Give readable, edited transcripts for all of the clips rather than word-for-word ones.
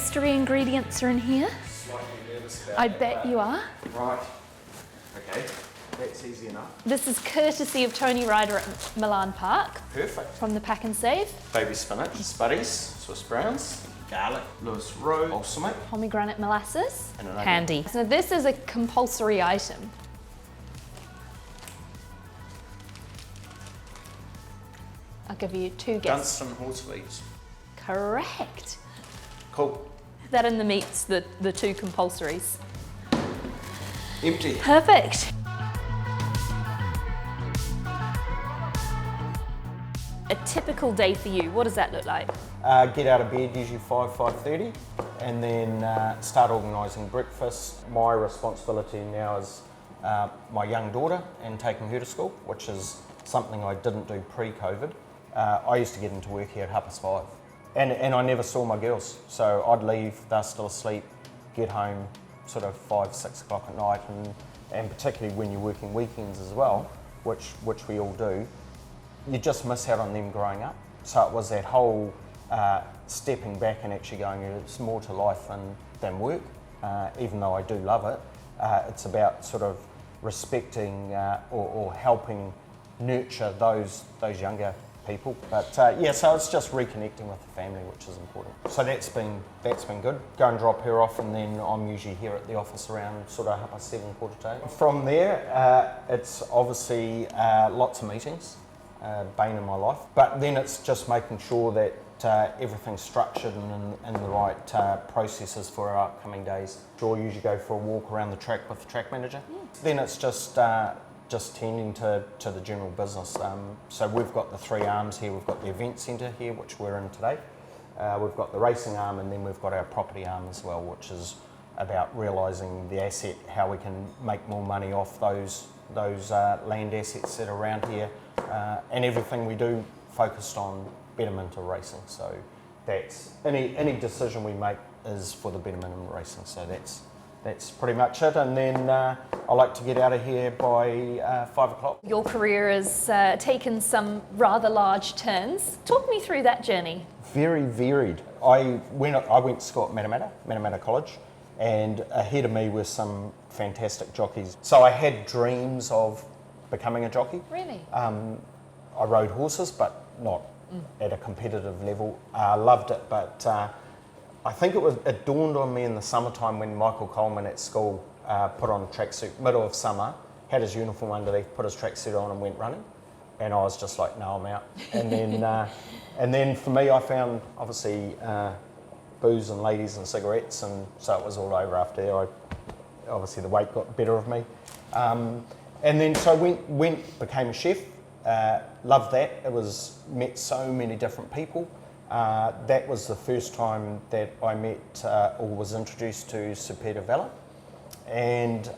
mystery ingredients are in here. Slightly nervous about I that, bet but- you are. Right. Okay, that's easy enough. This is courtesy of Tony Ryder at Milan Park Perfect. from the Pack and Save. Baby spinach, spuddies, Swiss browns, garlic, Lewis roe, balsamic. Pomegranate molasses. And an onion. Handy. So this is a compulsory item. I'll give you 2 guesses. Dunstan horsefleas. Correct. Cool. That and the meats, the 2 compulsories. Empty. Perfect. A typical day for you, what does that look like? Get out of bed usually 5:30, and then start organising breakfast. My responsibility now is my young daughter and taking her to school, which is something I didn't do pre-COVID. I used to get into work here at 5:30, and I never saw my girls. So I'd leave, they're still asleep, get home sort of 5-6 o'clock at night, and particularly when you're working weekends as well, which we all do, you just miss out on them growing up. So it was that whole stepping back and actually going, it's more to life than work, even though I do love it. It's about sort of respecting or helping nurture those younger people. But yeah, so it's just reconnecting with the family, which is important. So that's been good. Go and drop her off, and then I'm usually here at the office around sort of 7:30, 7:45. From there, it's obviously lots of meetings. Bane in my life, but then it's just making sure that everything's structured and in the right processes for our upcoming days. Sure, usually go for a walk around the track with the track manager. Then it's just tending to the general business. So we've got the 3 arms here. We've got the event centre here, which we're in today. We've got the racing arm, and then we've got our property arm as well, which is about realising the asset, how we can make more money off those land assets that are around here, and everything we do focused on betterment of racing. So that's any decision we make is for the betterment of racing. So that's pretty much it. And then I like to get out of here by 5 o'clock. Your career has taken some rather large turns. Talk me through that journey. Very varied. I went to school at Matamata College, and ahead of me were some fantastic jockeys. So I had dreams of becoming a jockey. Really? I rode horses, but not at a competitive level. Loved it, but I think it dawned on me in the summertime when Michael Coleman at school put on a tracksuit, middle of summer, had his uniform underneath, put his tracksuit on and went running. And I was just like, no, I'm out. And then for me, I found obviously booze and ladies and cigarettes, and so it was all over after there. Obviously the weight got the better of me. And then so went became a chef. Loved that. Met so many different people. That was the first time that I met or was introduced to Sir Peter Vella. And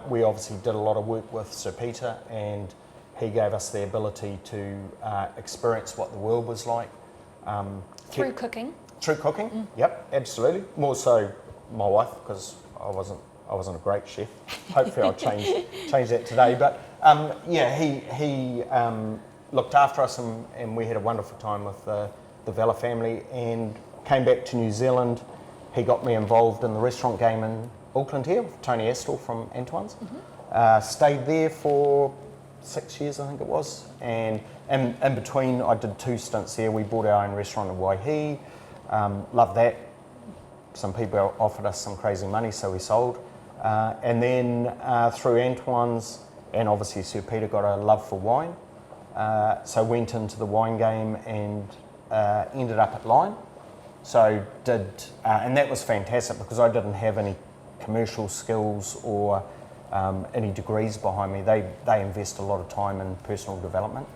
we obviously did a lot of work with Sir Peter, and he gave us the ability to experience what the world was like. Through cooking? Through cooking, Yep, absolutely. More so my wife, because I wasn't a great chef. Hopefully I'll change that today. But yeah, he looked after us, and we had a wonderful time with the Vella family, and came back to New Zealand. He got me involved in the restaurant game in Auckland here with Tony Astle from Antoine's. Stayed there for 6 years, I think it was, and in between I did 2 stints there. We bought our own restaurant in Waihi. Loved that. Some people offered us some crazy money, so we sold. And then through Antoine's, and obviously Sir Peter got a love for wine, so went into the wine game and ended up at Lion. So and that was fantastic because I didn't have any commercial skills or any degrees behind me. They invest a lot of time in personal development.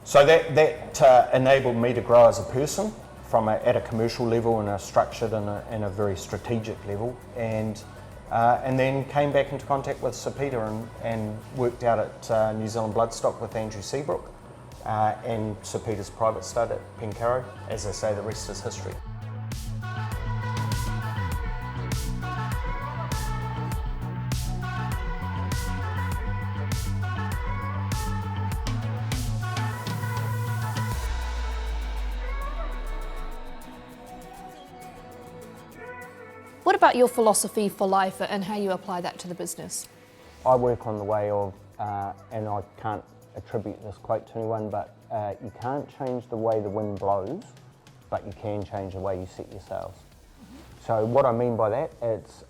So that enabled me to grow as a person at a commercial level and a structured and a very strategic level, and then came back into contact with Sir Peter and worked out at New Zealand Bloodstock with Andrew Seabrook and Sir Peter's private stud at Penkaro. As I say, the rest is history. What about your philosophy for life and how you apply that to the business? I work on the way of, and I can't attribute this quote to anyone, but you can't change the way the wind blows, but you can change the way you set your sails. So what I mean by that, it's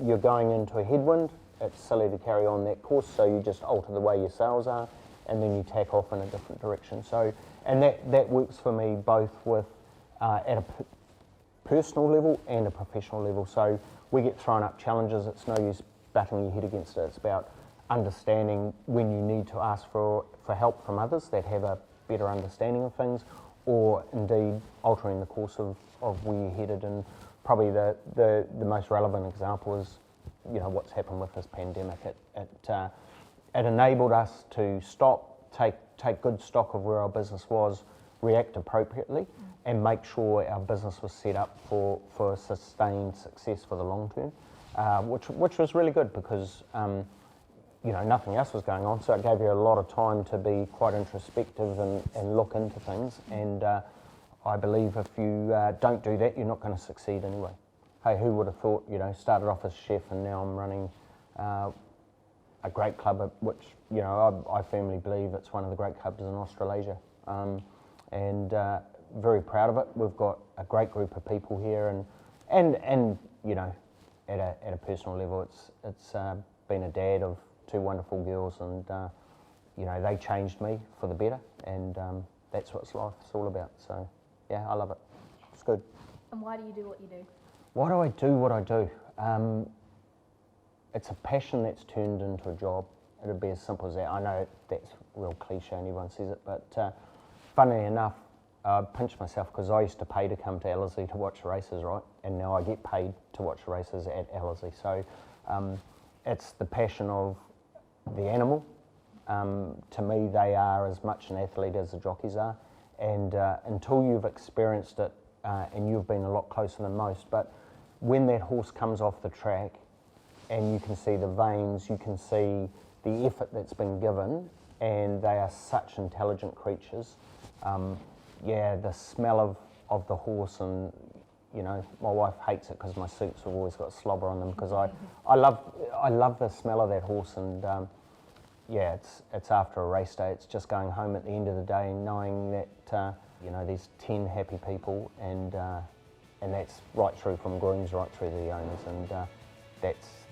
you're going into a headwind, it's silly to carry on that course, so you just alter the way your sails are, and then you tack off in a different direction. So, and that works for me both with at a personal level and a professional level. So we get thrown up challenges, it's no use batting your head against it. It's about understanding when you need to ask for help from others that have a better understanding of things, or indeed altering the course of where you're headed. And probably the most relevant example is, you know, what's happened with this pandemic. It enabled us to stop, take good stock of where our business was, react appropriately, and make sure our business was set up for sustained success for the long term, which was really good because you know, nothing else was going on, so it gave you a lot of time to be quite introspective and look into things. And I believe if you don't do that, you're not going to succeed anyway. Hey, who would have thought, you know, started off as chef and now I'm running a great club, which, you know, I firmly believe it's one of the great clubs in Australasia. And very proud of it. We've got a great group of people here, and you know, at a personal level, it's been a dad of two wonderful girls, and you know, they changed me for the better, and that's what life's all about. So yeah, I love it. It's good. And why do you do what you do? Why do I do what I do? It's a passion that's turned into a job. It'd be as simple as that. I know that's real cliche and everyone says it, but funnily enough, I pinch myself because I used to pay to come to Ellerslie to watch races, right? And now I get paid to watch races at Ellerslie. So it's the passion of the animal. To me, they are as much an athlete as the jockeys are. And until you've experienced it, and you've been a lot closer than most, but when that horse comes off the track and you can see the veins, you can see the effort that's been given, and they are such intelligent creatures. Yeah, the smell of the horse, and you know, my wife hates it because my suits have always got slobber on them, because I love the smell of that horse. And yeah, it's after a race day, it's just going home at the end of the day knowing that you know, there's 10 happy people, and that's right through from grooms right through to the owners, and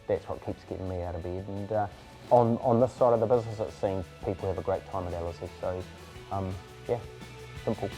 that's what keeps getting me out of bed. And on this side of the business, it's seeing people have a great time at Ellerslie. So yeah, simple.